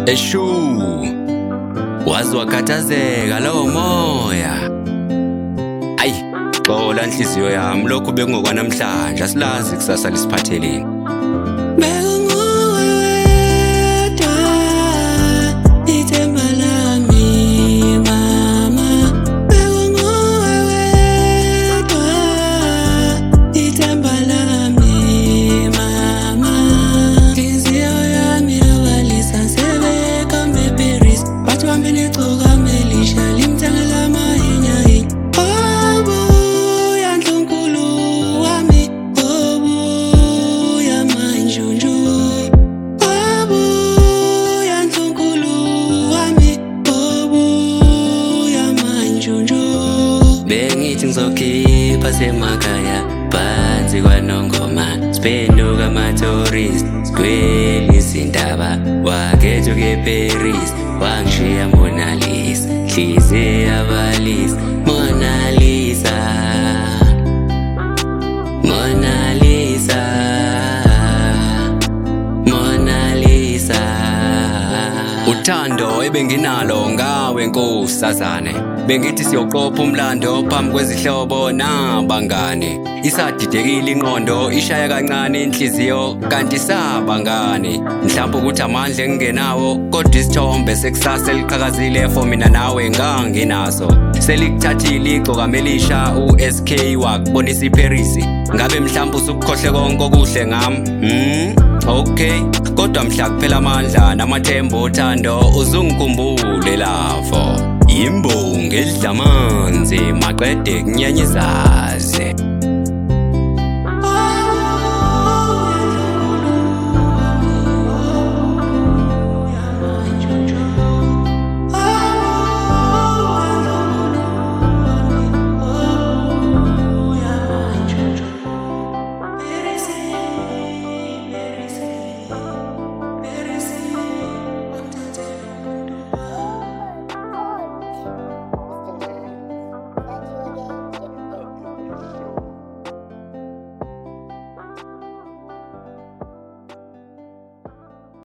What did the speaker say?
Eshu wazwakhathazeka lowo moya. Ayi xola inhliziyo yami, lokhu bekungokwanamhlanje, asilazi kusasa lisiphatheleni. Bengithi ngizokhipha semakhaya phansi kwaNongoma, siphenduka ama-tourist, sigwele izindaba, wakhetha ukuya eParis, wangishiya Mona Lisa, nhliziyo yabalisa. Mona Lisa, Mona Lisa, Mona Lisa. Uthando ebenginalo ngawe nkosazane, bengithi siyoqopha umlando phambi kwezihlobo nabangani. Isadidekile ingqondo, ishaya kancane inhliziyo, kanti sabangani. Mhlawumbe ukuthi amandla engingenawo, kodwa isithombe sekusasa eliqhakazile for mina nawe nganginaso. Selikuthathile igcoka melisha u-SK wakubonisa iParis. Ngabe mhlawumbe usukukhohle konke okuhle ngami? Okay, kodwa mhla kuphela amandla namathemba othando, uzungikhumbule lavo. Yimbongi edla amanzi maqede kunyanyizaze.